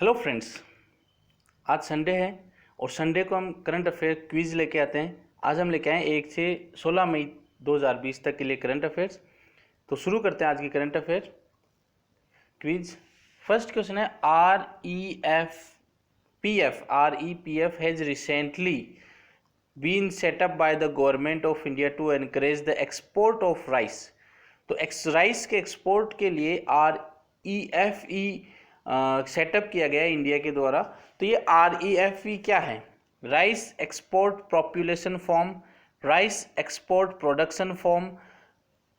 Hello friends, आज Sunday है और संडे को हम करंट अफेयर क्विज लेके आते हैं। आज हम लेके आए 1 से 16 मई 2020 तक के लिए करंट अफेयर्स। तो शुरू करते हैं आज की current affair quiz. First question है REPF has recently been set up by the government of India to encourage the export of rice. तो राइस के एक्सपोर्ट के लिए REFE सेटअप किया गया है इंडिया के द्वारा। तो ये REFE क्या है? Rice export population form, rice export production form,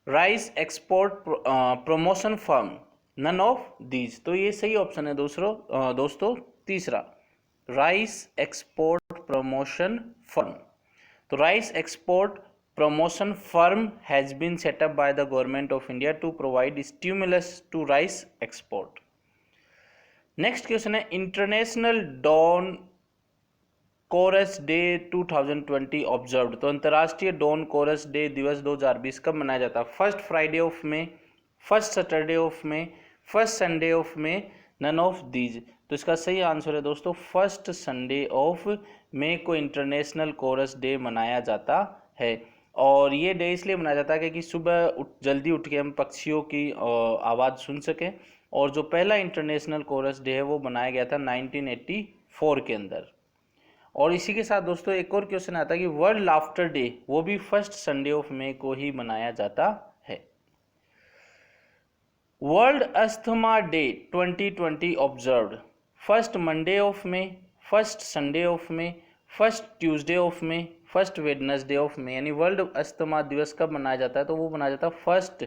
rice export promotion form, none of these. तो ये सही ऑप्शन है दोस्तों तीसरा, राइस एक्सपोर्ट प्रमोशन फर्म। तो rice export promotion firm has been set up by the government of India to provide stimulus to rice export. Next question है international dawn chorus day 2020 observed. तो अंतर्राष्ट्रीय don chorus day दिवस 2020 कब मनाया जाता है? First Friday of May, first Saturday of May, first Sunday of May, none of these. तो इसका सही आंसर है दोस्तों फर्स्ट संडे ऑफ मे को इंटरनेशनल कोरस डे मनाया जाता है। और ये डे इसलिए मनाया जाता है क्योंकि सुबह जल्दी उठ के हम पक्षियों की आवाज़ सुन सकें। और जो पहला इंटरनेशनल कोरस डे है वो बनाया गया था 1984 के अंदर। और इसी के साथ दोस्तों एक और क्वेश्चन आता है कि वर्ल्ड लाफ्टर डे वो भी फर्स्ट संडे ऑफ मे को ही मनाया जाता है। World asthma day 2020 observed first Monday of May, first Sunday of May, first Tuesday of May, first Wednesday of May. यानी वर्ल्ड अस्थमा दिवस कब मनाया जाता है? तो वो मनाया जाता है first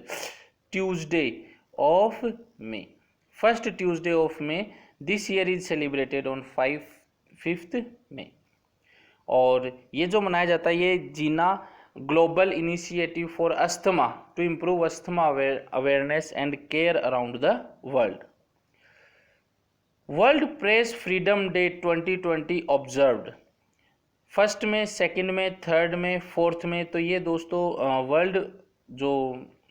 Tuesday of May. First Tuesday of May this year is celebrated on 5th May. और ये जो मनाया जाता है ये GINA global initiative for asthma to improve asthma awareness and care around the world. World press freedom day 2020 observed first May, second May, third May, fourth May. तो ये दोस्तों वर्ल्ड जो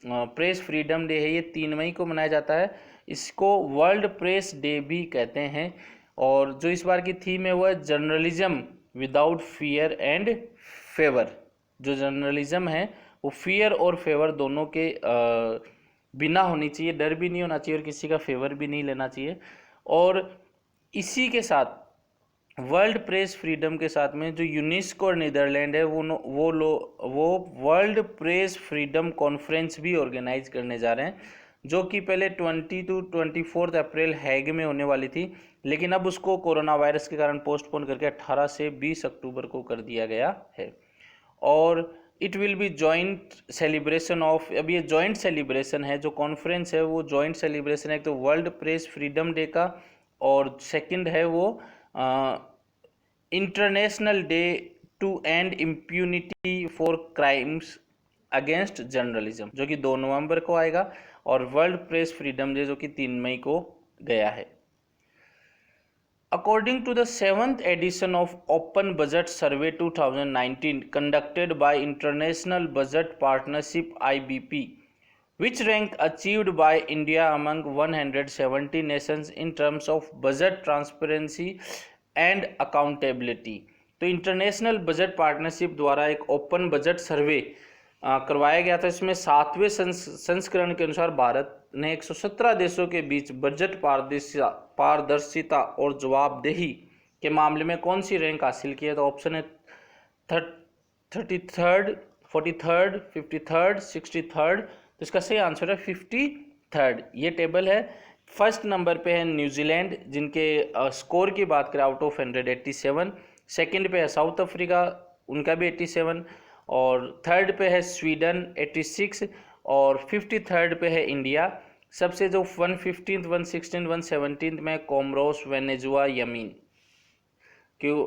प्रेस फ्रीडम डे है ये 3 मई को मनाया जाता है। इसको वर्ल्ड प्रेस डे भी कहते हैं। और जो इस बार की थीम है वो है journalism without fear and favour. जो जर्नलिज्म है वो फियर और फेवर दोनों के बिना होनी चाहिए, डर भी नहीं होना चाहिए और किसी का फेवर भी नहीं लेना चाहिए। और इसी के साथ वर्ल्ड प्रेस फ्रीडम के साथ में जो यूनेस्को और नीदरलैंड है वो वर्ल्ड प्रेस फ्रीडम कॉन्फ्रेंस भी ऑर्गेनाइज करने जा रहे हैं, जो कि पहले 20 to 24 अप्रैल हैग में होने वाली थी, लेकिन अब उसको कोरोना वायरस के कारण पोस्टपोन करके 18 से 20 अक्टूबर को कर दिया गया है। और it will be joint celebration of, अब ये जॉइंट सेलिब्रेशन है, जो कॉन्फ्रेंस है वो जॉइंट सेलिब्रेशन है। तो वर्ल्ड प्रेस फ्रीडम डे का और सेकंड है वो international day to end impunity for crimes against journalism, जो कि 2 नवंबर को आएगा। और वर्ल्ड प्रेस फ्रीडम डे जो कि 3 मई को गया है। According to the 7th edition of open budget survey 2019 conducted by international budget partnership IBP, which rank achieved by India among 170 nations in terms of budget transparency and accountability। तो international budget partnership द्वारा एक open budget सर्वे करवाया गया था। इसमें 7वें संस्करण के अनुसार भारत ने 117 देशों के बीच बजट पारदर्शिता और जवाबदेही के मामले में कौन सी रैंक हासिल की है? तो ऑप्शन है 33rd, 43rd, 53rd, 63rd। तो इसका सही आंसर है 53rd। ये टेबल है। फर्स्ट नंबर पे है न्यूजीलैंड, जिनके स्कोर की बात करें आउट ऑफ 187। सेकंड पे है साउथ अफ्रीका, उनका भी 87। और थर्ड पे है स्वीडन 86। और 53rd पे है इंडिया। सबसे जो 115th, 116th, 117th में कोमोरोस, वेनेजुआ, यमीन। क्यों?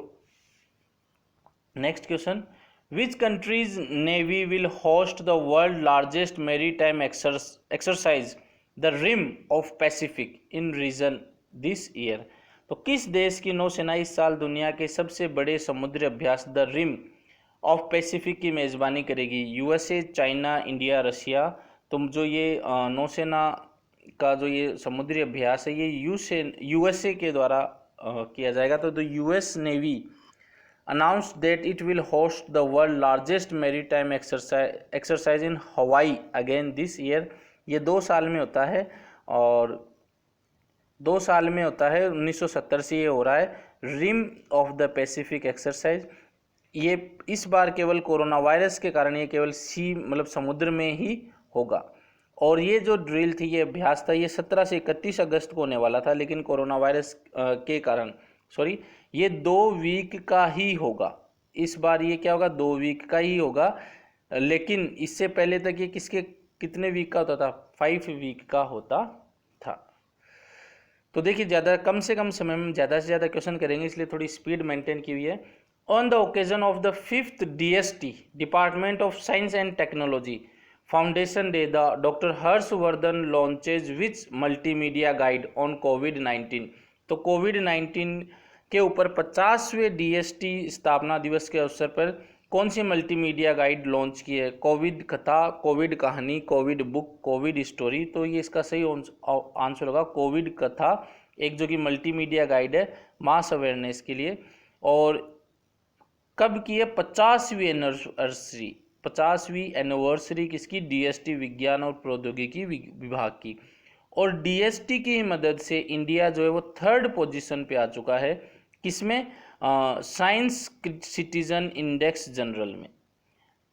Next question, Which country's navy will host the world's largest maritime exercise, the Rim of Pacific, in region this year? तो किस देश की नौसेना इस साल दुनिया के सबसे बड़े समुद्री अभ्यास द रिम ऑफ पैसिफिक की मेज़बानी करेगी? USA, China, India, Russia. तो जो ये नौसेना का जो ये समुद्री अभ्यास है ये यूएसए के द्वारा किया जाएगा। तो US navy announced that it will host the world largest maritime exercise in Hawaii again this year। ये 2 साल में होता है और 2 साल में होता है, 1970 से ये हो रहा है। Rim of the Pacific exercise, ये इस बार केवल कोरोना वायरस के कारण ये केवल मतलब समुद्र में ही होगा। और ये जो ड्रिल थी, ये अभ्यास था, ये 17 से 31 अगस्त को होने वाला था, लेकिन कोरोना वायरस के कारण ये 2 वीक का ही होगा। इस बार ये क्या होगा, 2 वीक का ही होगा। लेकिन इससे पहले तक ये कितने वीक का होता था, 5 वीक का होता था। तो देखिए ज़्यादा कम से कम समय में ज़्यादा से ज़्यादा क्वेश्चन करेंगे, इसलिए थोड़ी स्पीड मेंटेन की हुई है। On the occasion of the 5th DST department of science and technology foundation day, the doctor Harshvardhan launches which multimedia guide on कोविड-19। तो कोविड-19 के ऊपर 50वें DST स्थापना दिवस के अवसर पर कौन सी मल्टीमीडिया गाइड लॉन्च की है? कोविड कथा, कोविड कहानी, कोविड बुक, कोविड स्टोरी। तो ये इसका सही आंसर होगा कोविड कथा, एक जो कि मल्टीमीडिया गाइड है मास अवेयरनेस के लिए। और कब की है? 50वीं एनिवर्सरी किसकी? DST विज्ञान और प्रौद्योगिकी विभाग की। और DST की मदद से इंडिया जो है वो 3rd पोजीशन पे आ चुका है। किसमें? साइंस सिटीजन इंडेक्स जनरल में।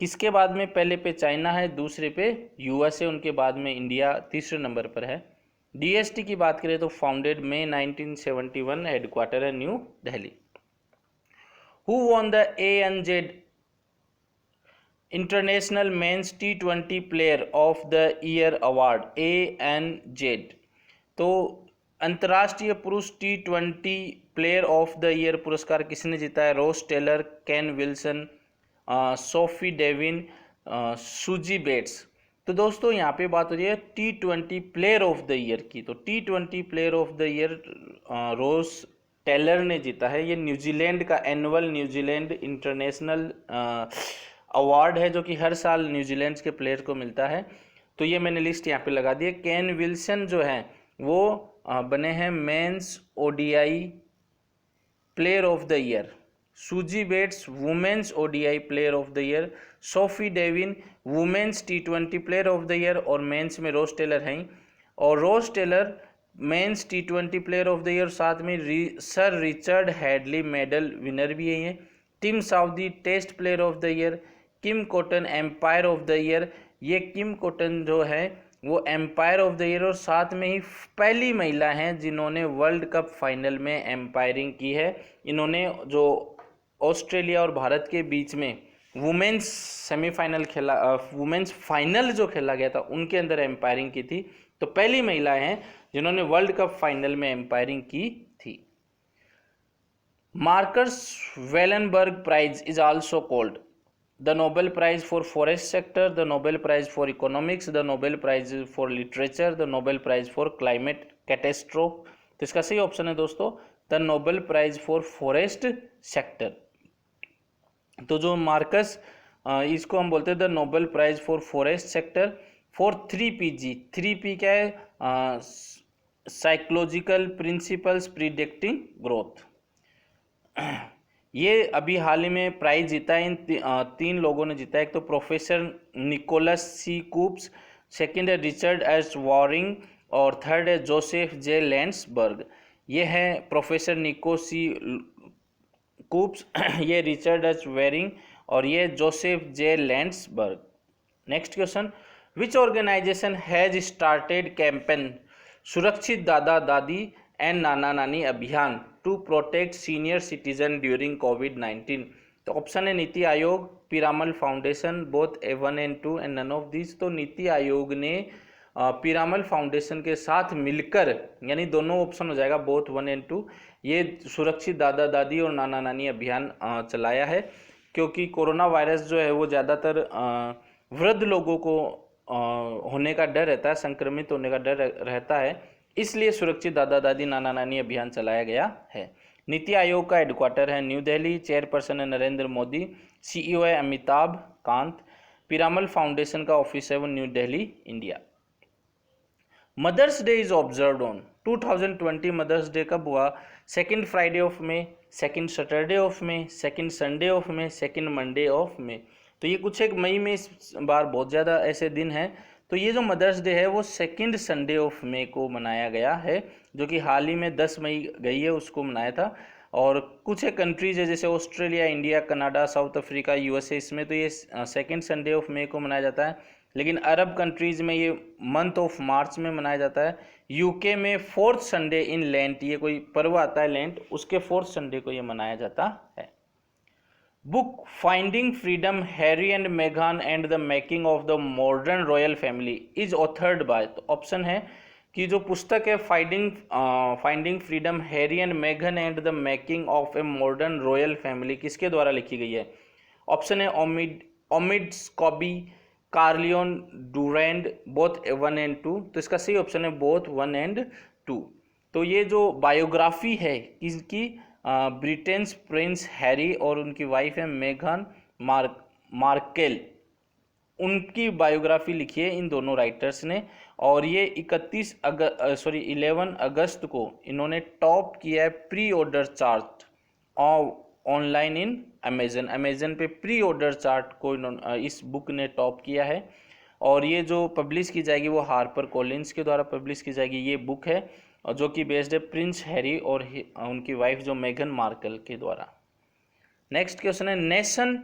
किसके बाद में? पहले पे चाइना है, दूसरे पे USA, उनके बाद में इंडिया तीसरे नंबर पर है। DST की बात करें तो फाउंडेड मई 1971, हेडक्वार्टर है New Delhi. Who won the ANZ international men's T20 player of the year award? ANZ। तो अंतर्राष्ट्रीय पुरुष T20 player of the year पुरस्कार किसने जीता है? Ross Taylor, Kane Wilson, Sophie Devine, Suzie Bates. तो दोस्तों यहाँ पे बात हो रही है T20 player of the year की। तो T20 player of the year Ross Taylor ने जीता है। ये न्यूजीलैंड का एनुअल न्यूजीलैंड इंटरनेशनल अवार्ड है, जो कि हर साल न्यूजीलैंड के प्लेयर को मिलता है। तो ये मैंने लिस्ट यहाँ पे लगा दी है। केन विल्सन जो है वो बने हैं men's ODI player of the year. Suzie Bates women's ODI player of the year. Sophie Devine women's T20 player of the year, और मेंस में रोस टेलर हैं। और Ross Taylor men's T20 player of the year, साथ में sir Richard Hadlee medal winner भी है। Tim Southee test player of the year. Kim Cotton umpire of the year. ये Kim cotton जो है वो एम्पायर ऑफ द ईयर, और साथ में ही पहली महिला हैं जिन्होंने वर्ल्ड कप फाइनल में एम्पायरिंग की है। इन्होंने जो ऑस्ट्रेलिया और भारत के बीच में वुमेन्स सेमीफाइनल खेला, वुमेन्स फाइनल जो खेला गया था, उनके अंदर एम्पायरिंग की थी। तो पहली महिला हैं जिन्होंने वर्ल्ड कप फाइनल में एम्पायरिंग की थी। Marcus Wallenberg prize is also called the Nobel Prize for Forest Sector, the Nobel Prize for Economics, the Nobel Prize for Literature, the Nobel Prize for Climate Catastrophe। तो इसका सही option है दोस्तों the Nobel prize for forest sector. तो जो Marcus, इसको हम बोलते हैं the Nobel prize for forest sector for 3PG। 3P क्या है? Psychological principles predicting growth. ये अभी हाल ही में प्राइज जीता है। इन 3 लोगों ने जीता है। एक तो प्रोफेसर निकोलस C. कूप्स, सेकंड है रिचर्ड एच वॉरिंग, और थर्ड है जोसेफ J. लैंड्सबर्ग। ये है प्रोफेसर निको C. कूप्स, ये रिचर्ड एच वॉरिंग, और ये Joseph J. Landsberg. Next question, which organisation has started campaign Surakshit Dada Dadi and Nana Nani Abhiyan to protect senior citizen during कोविड-19? तो ऑप्शन है NITI Aayog, Piramal foundation, both A1 and 2 and none of this. तो नीति आयोग ने पिरामल फाउंडेशन के साथ मिलकर, यानी दोनों ऑप्शन हो जाएगा बोथ 1 and 2, ये सुरक्षित दादा दादी और नाना नानी अभियान चलाया है। क्योंकि कोरोना वायरस जो है वो ज़्यादातर वृद्ध लोगों को होने का डर रहता है, संक्रमित होने का डर रहता है, इसलिए सुरक्षित दादा दादी नाना नानी अभियान चलाया गया है। नीति आयोग का हेडक्वार्टर है न्यू दिल्ली, चेयरपर्सन है नरेंद्र मोदी, CEO है अमिताभ कांत, पिरामल फाउंडेशन का ऑफिस है वो New Delhi, India. Mother's day is observed on 2020। Mother's day कब हुआ? Second Friday of May, second Saturday of May, second Sunday of May, second Monday of May. तो ये कुछ एक मई में इस बार बहुत ज़्यादा ऐसे दिन हैं। तो ये जो मदर्स डे है वो सेकेंड संडे ऑफ मे को मनाया गया है, जो कि हाल ही में 10 मई गई है उसको मनाया था। और कुछ एक कंट्रीज है जैसे Australia, India, Canada, south Africa, USA, इसमें तो ये सेकेंड संडे ऑफ मे को मनाया जाता है। लेकिन अरब कंट्रीज में ये मंथ ऑफ मार्च में मनाया जाता है। यूके में फोर्थ संडे इन लेंट, ये कोई पर्व आता है लेंट, उसके फोर्थ संडे को ये मनाया जाता है। Book finding freedom, Harry and मेघन and the making of the modern royal family is authored by. तो ऑप्शन है कि जो पुस्तक है फाइंडिंग फ्रीडम, हैरी एंड मेघन and the making of a modern royal family, किसके द्वारा लिखी गई है? ऑप्शन है Omid Scobie, Carolyn Durand, both 1 and 2। तो इसका सही ऑप्शन है बोथ 1 एंड 2। तो ये जो बायोग्राफी है किसकी? ब्रिटेन प्रिंस हैरी और उनकी वाइफ है मेघन मार्केल, उनकी बायोग्राफी लिखी है इन दोनों राइटर्स ने। और ये 11 अगस्त को इन्होंने टॉप किया है pre order chart online in Amazon पे प्री ऑर्डर चार्ट को इन्होंने इस बुक ने टॉप किया है। और ये जो पब्लिश की जाएगी वो हार्पर कॉलिंस के द्वारा पब्लिश की जाएगी। ये बुक है जो कि बेस्ड है प्रिंस हैरी और उनकी वाइफ जो मेघन मार्कल के द्वारा। नेक्स्ट क्वेश्चन है nation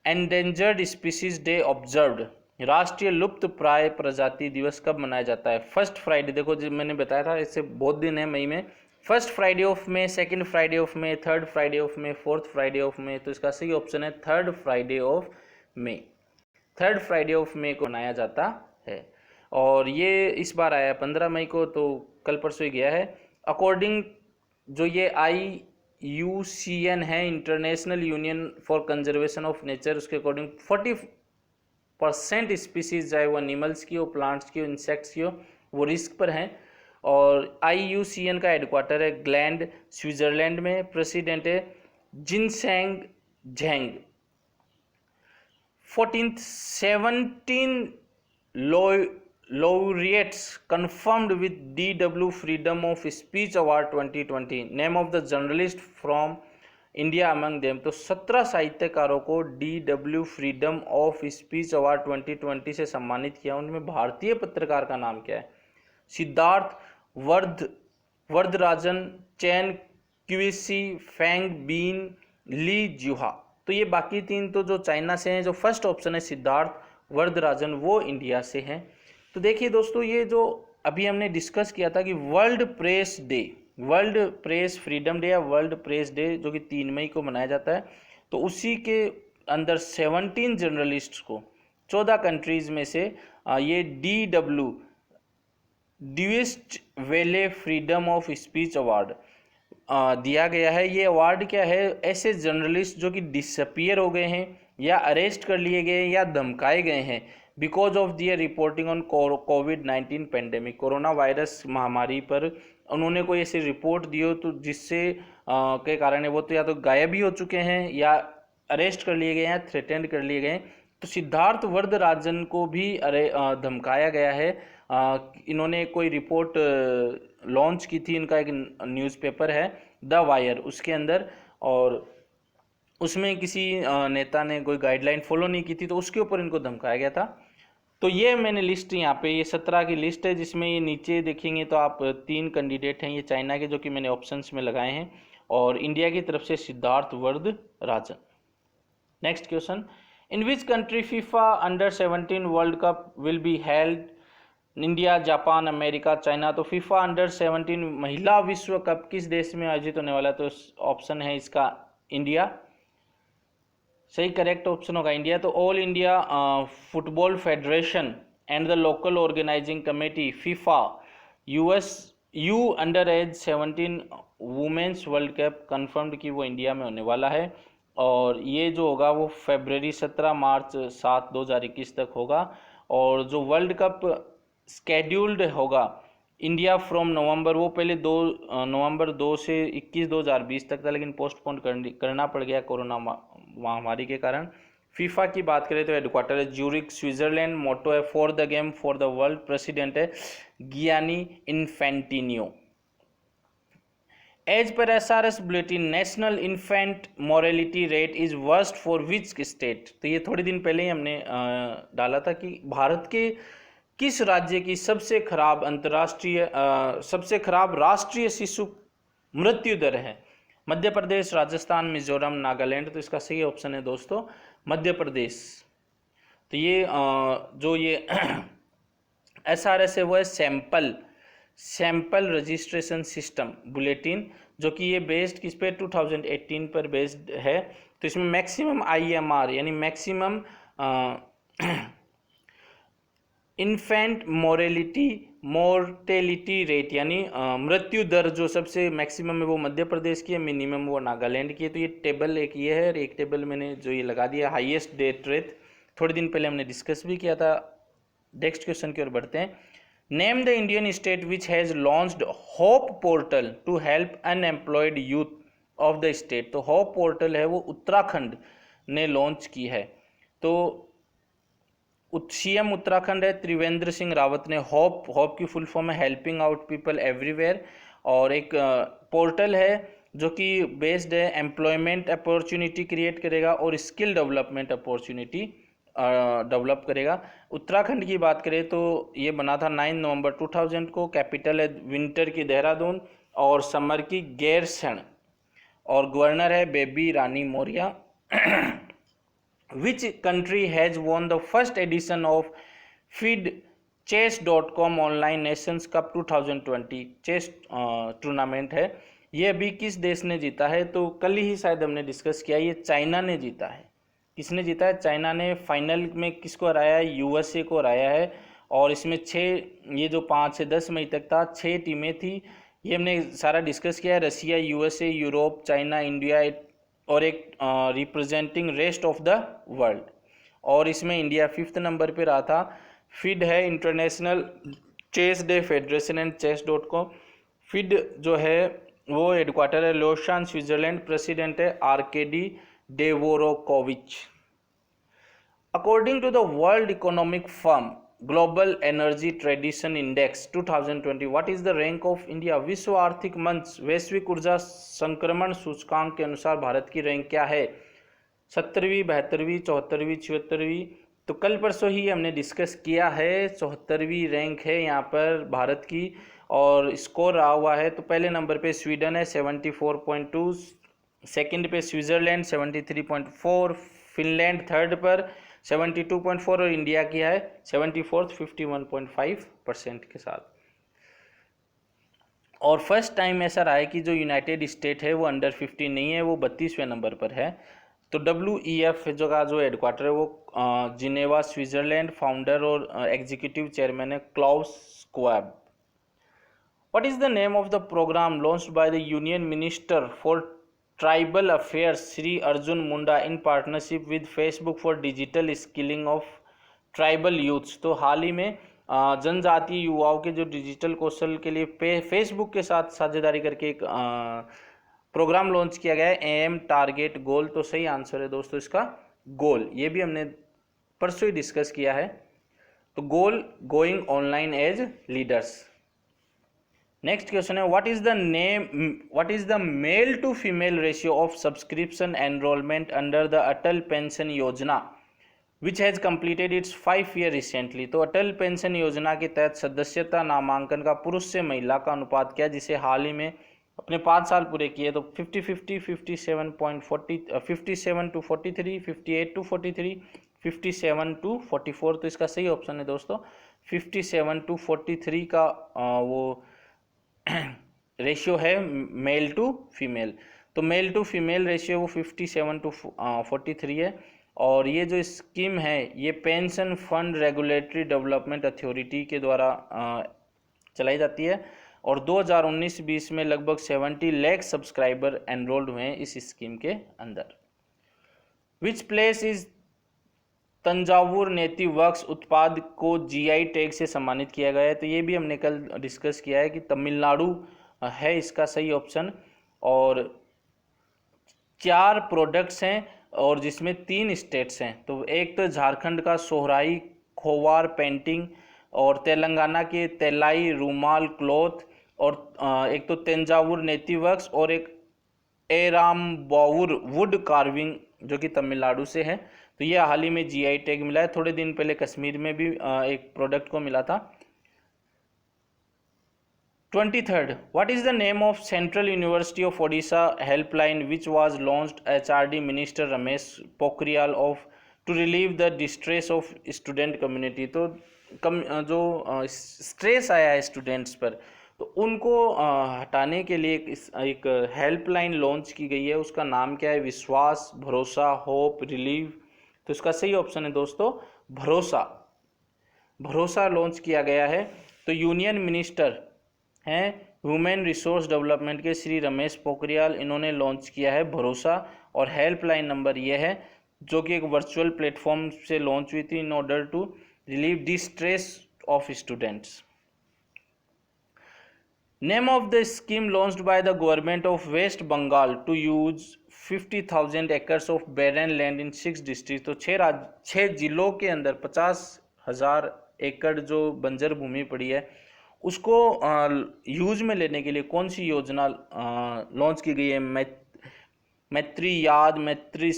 endangered species day observed, राष्ट्रीय लुप्त प्राय प्रजाति दिवस कब मनाया जाता है? फर्स्ट फ्राइडे, देखो जो मैंने बताया था इससे बहुत दिन है मई में। First Friday of May, second Friday of may, third Friday of may, fourth Friday of May. तो इसका सही ऑप्शन है third Friday of may. Third Friday of मे को मनाया जाता है। और ये इस बार आया 15 मई को, तो कल परसों ही गया है। अकॉर्डिंग जो ये IUCN है, international union for conservation of nature, उसके अकॉर्डिंग 40% स्पीसीज चाहे वो एनिमल्स की हो, प्लांट्स की हो, इंसेक्ट्स की हो, वो रिस्क पर हैं। और IUCN का हेडक्वार्टर है ग्लैंड, स्विट्जरलैंड में। प्रेसिडेंट है ginseng Zheng. 17 laureates confirmed with DW Freedom of Speech Award 2020, name of the journalist from India among them। तो 17 साहित्यकारों को DW freedom of speech award 2020 से सम्मानित किया। उनमें भारतीय पत्रकार का नाम क्या है? सिद्धार्थ वर्धराजन, चैन क्यूसी, फैंग बीन, ली जुहा। तो ये बाकी तीन तो जो चाइना से हैं, जो फर्स्ट ऑप्शन है सिद्धार्थ वर्धराजन वो इंडिया से हैं। तो देखिए दोस्तों, ये जो अभी हमने डिस्कस किया था कि world press day, world press freedom day या वर्ल्ड प्रेस डे जो कि 3 मई को मनाया जाता है, तो उसी के अंदर 17 जर्नलिस्ट को 14 कंट्रीज में से ये DW ड्यूइस्ट वेले फ्रीडम ऑफ स्पीच अवार्ड दिया गया है। ये अवार्ड क्या है? ऐसे जर्नलिस्ट जो कि डिसअपियर हो गए हैं या अरेस्ट कर लिए गए हैं या धमकाए गए हैं because of their reporting on कोविड-19 पेंडेमिक, कोरोना वायरस महामारी पर उन्होंने कोई ऐसी रिपोर्ट दी हो तो जिससे के कारण है वो तो या तो गायब ही हो चुके हैं या अरेस्ट कर लिए गए हैं, थ्रेटेंड कर लिए गए हैं। तो सिद्धार्थ वर्धराजन को भी धमकाया गया है। इन्होंने कोई रिपोर्ट लॉन्च की थी, इनका एक न्यूज़पेपर है द वायर, उसके अंदर, और उसमें किसी नेता ने कोई गाइडलाइन फॉलो नहीं की थी तो उसके ऊपर इनको धमकाया गया था। तो ये मैंने लिस्ट यहाँ पे ये 17 की लिस्ट है, जिसमें ये नीचे देखेंगे तो आप 3 कैंडिडेट हैं ये चाइना के जो कि मैंने ऑप्शंस में लगाए हैं, और इंडिया की तरफ से Siddharth Vardharajan. Next question, in which country FIFA under-17 world cup will be held? India, Japan, America, China. तो फीफा अंडर-17 महिला विश्व कप किस देश में आयोजित होने वाला है? तो ऑप्शन है इसका इंडिया, सही करेक्ट ऑप्शन होगा इंडिया। तो all India football federation and the local organising committee FIFA U under age 17 women's world cup confirmed कि वो इंडिया में होने वाला है, और ये जो होगा वो फरवरी 17 मार्च 7 2021 तक होगा। और जो वर्ल्ड कप स्केड्यूल्ड होगा इंडिया फ्रॉम नवंबर, वो पहले नवंबर 2 से 21 2020 तक था, लेकिन पोस्टपोन करना पड़ गया कोरोना महामारी के कारण। फीफा की बात करें तो हेडक्वार्टर है ज्यूरिक स्विट्जरलैंड, मोटो है for the game for the world, president है Gianni Infantino. As per SRS bulletin national infant mortality rate is worst for which state. तो ये थोड़े दिन पहले ही हमने डाला था कि भारत के किस राज्य की सबसे खराब राष्ट्रीय शिशु मृत्यु दर है। मध्य प्रदेश, राजस्थान, मिजोरम, नागालैंड। तो इसका सही ऑप्शन है दोस्तों मध्य प्रदेश। तो ये जो ये SRS है वो है सैंपल रजिस्ट्रेशन सिस्टम बुलेटिन, जो कि ये बेस्ड किस पे 2018 पर बेस्ड है। तो इसमें मैक्सिमम IMR यानी मैक्सिमम इन्फेंट मोर्टेलिटी रेट यानी मृत्यु दर जो सबसे मैक्सिमम है वो मध्य प्रदेश की है, मिनिमम वो नागालैंड की है। तो ये टेबल एक ये है और एक टेबल मैंने जो ये लगा दिया हाईएस्ट डेथ रेट, थोड़े दिन पहले हमने डिस्कस भी किया था। नेक्स्ट क्वेश्चन की ओर बढ़ते हैं। Name the Indian state which has launched hope portal to help unemployed youth of the state. तो होप पोर्टल है वो उत्तराखंड ने लॉन्च की है। तो CM उत्तराखंड है त्रिवेंद्र सिंह रावत ने। होप की फुल फॉर्म है हेल्पिंग आउट पीपल एवरीवेयर, और एक पोर्टल है जो कि बेस्ड है एम्प्लॉयमेंट अपॉर्चुनिटी क्रिएट करेगा और स्किल डेवलपमेंट अपॉर्चुनिटी डेवलप करेगा। उत्तराखंड की बात करें तो ये बना था 9 नवंबर 2000 को। कैपिटल है विंटर की देहरादून और समर की गैरसैंण, और गवर्नर है Baby Rani Maurya. Which country has won the first edition of feedchess.com online Nations Cup 2020 chess tournament है। ये अभी किस देश ने जीता है? तो कल ही शायद हमने डिस्कस किया, ये चाइना ने जीता है। किसने जीता है? चाइना ने। फाइनल में किसको हराया है? USA को हराया है। और इसमें 6, ये जो 5 से 10 मई तक था 6 टीमें थी, ये हमने सारा डिस्कस किया है। रसिया, USA, यूरोप, चाइना, इंडिया और एक representing rest of the world. और इसमें इंडिया 5th नंबर पे रहा था। फिड है international chess day federation and chess.com। FIDE जो है वो हेडक्वार्टर है लोशान स्विट्जरलैंड, प्रेसिडेंट है Arkady Dvorkovich. According to the world economic forum global energy transition index 2020 what is the rank of India? विश्व आर्थिक मंच वैश्विक ऊर्जा संक्रमण सूचकांक के अनुसार भारत की रैंक क्या है? 70वीं, 72वीं, 74वीं, 76वीं? तो कल परसों ही हमने डिस्कस किया है। 74वीं रैंक है यहाँ पर भारत की, और स्कोर रहा हुआ है। तो पहले नंबर पे स्वीडन है 74.2, सेकंड पे स्विट्जरलैंड 73.4, फिनलैंड थर्ड पर 72.4 और इंडिया की है 74th 51.5% के साथ। और फर्स्ट टाइम ऐसा रहा है कि जो यूनाइटेड स्टेट है वो अंडर 50 नहीं है, वो 32वें नंबर पर है। तो WEF जो का जो हेडक्वार्टर है वो जिनेवा स्विट्जरलैंड, फाउंडर और एग्जीक्यूटिव चेयरमैन है Klaus Schwab. What is the name of the programme launched by the union minister for tribal affairs Shri Arjun Munda in partnership with Facebook for digital skilling of tribal youths? तो हाल ही में जनजातीय युवाओं के जो digital कौशल के लिए फेसबुक के साथ साझेदारी करके एक प्रोग्राम लॉन्च किया गया है, एम टारगेट गोल। तो सही आंसर है दोस्तों इसका गोल। ये भी हमने परसों ही डिस्कस किया है। तो goal going online as leaders. Next question है what is the male to female ratio of subscription enrolment under the Atal pension Yojana which has completed its 5 year recently? तो अटल पेंशन योजना के तहत सदस्यता नामांकन का पुरुष से महिला का अनुपात क्या, जिसे हाल ही में अपने 5 साल पूरे किए? तो 50-50, 57-43, 58-43, 57-44। तो इसका सही ऑप्शन है दोस्तों 57-43 का वो रेशियो है मेल टू फीमेल। तो मेल टू फीमेल रेशियो वो 57-43 है। और ये जो स्कीम है ये pension fund regulatory development authority के द्वारा चलाई जाती है। और 2019-20 में लगभग 70 लाख सब्सक्राइबर एनरोल्ड हुए हैं इस स्कीम के अंदर। विच प्लेस इज तंजावुर नेति वर्क्स उत्पाद को GI टैग से सम्मानित किया गया है? तो ये भी हमने कल डिस्कस किया है कि तमिलनाडु है इसका सही ऑप्शन। और 4 प्रोडक्ट्स हैं और जिसमें 3 स्टेट्स हैं। तो एक तो झारखंड का सोहराई खोवार पेंटिंग, और तेलंगाना के तेलाई रूमाल क्लॉथ, और एक तो तंजावुर नेती वर्क्स, और एक एराम्बावुर वुड कार्विंग जो कि तमिलनाडु से है। तो ये हाल ही में जीआई टैग मिला है। थोड़े दिन पहले कश्मीर में भी एक प्रोडक्ट को मिला था। 23rd, what is the name of Central University of Odisha helpline which was launched HRD Minister Ramesh Pokhriyal of to relieve the distress of student community। तो जो स्ट्रेस आया है स्टूडेंट्स पर, तो उनको हटाने के लिए एक हेल्पलाइन लॉन्च की गई है। उसका नाम क्या है? विश्वास, भरोसा, होप, रिलीव। तो इसका सही ऑप्शन है दोस्तों भरोसा। भरोसा लॉन्च किया गया है। तो यूनियन मिनिस्टर हैं ह्यूमन रिसोर्स डेवलपमेंट के श्री रमेश पोखरियाल, इन्होंने लॉन्च किया है भरोसा। और हेल्पलाइन नंबर ये है जो कि एक वर्चुअल प्लेटफॉर्म से लॉन्च हुई थी in order to relieve distress of students. Name of the scheme launched by the government of West Bengal to use 50,000 acres of barren land in 6 district. तो 6 जिलों के अंदर 50,000 एकड़ जो बंजर भूमि पड़ी है उसको यूज में लेने के लिए कौन सी योजना लॉन्च की गई है? Maitri Yaad, Matri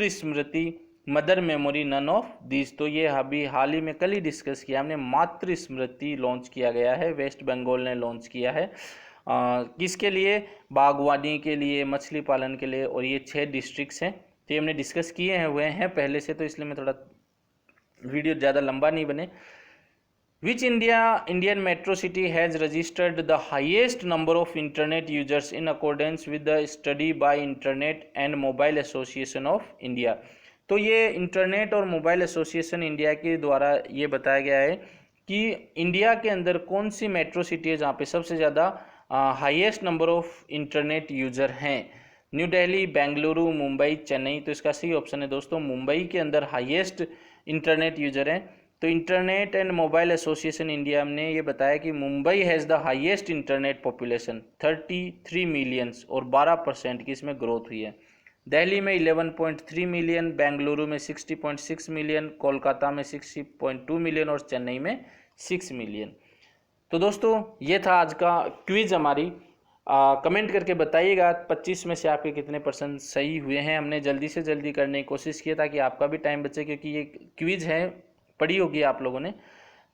Smriti, mother memory, none of this. तो ये अभी हाल ही में कल ही डिस्कस किया हमने। मातृ स्मृति लॉन्च किया गया है, वेस्ट बंगाल ने लॉन्च किया है। किसके लिए? बागवानी के लिए, मछली पालन के लिए। और ये 6 डिस्ट्रिक्ट्स हैं। तो ये हमने डिस्कस किए हैं पहले से, तो इसलिए मैं थोड़ा वीडियो ज़्यादा लंबा नहीं बने। Which Indian metro city has registered the highest number of internet users in accordance with the study by Internet and Mobile Association of India। तो ये इंटरनेट और मोबाइल एसोसिएशन इंडिया के द्वारा ये बताया गया है कि इंडिया के अंदर कौन सी मेट्रो सिटी है जहाँ पे सबसे ज़्यादा highest number of internet user हैं। न्यू दिल्ली, बेंगलुरु, मुंबई, चेन्नई। तो इसका सही ऑप्शन है दोस्तों मुंबई के अंदर हाईएस्ट इंटरनेट यूज़र हैं। तो internet and mobile association India ने ये बताया कि Mumbai has the highest internet population 33 millions और 12% की इसमें ग्रोथ हुई है। दिल्ली में 11.3 मिलियन, बेंगलुरु में 60.6 मिलियन, कोलकाता में 60.2 मिलियन और चेन्नई में 6 मिलियन। तो दोस्तों ये था आज का क्विज हमारी। कमेंट करके बताइएगा 25 में से आपके कितने % सही हुए हैं। हमने जल्दी से जल्दी करने की कोशिश की ताकि आपका भी टाइम बचे, क्योंकि ये क्विज है, पढ़ी होगी आप लोगों ने।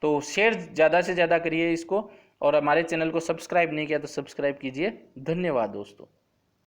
तो शेयर ज़्यादा से ज़्यादा करिए इसको, और हमारे चैनल को सब्सक्राइब नहीं किया तो सब्सक्राइब कीजिए। धन्यवाद दोस्तों।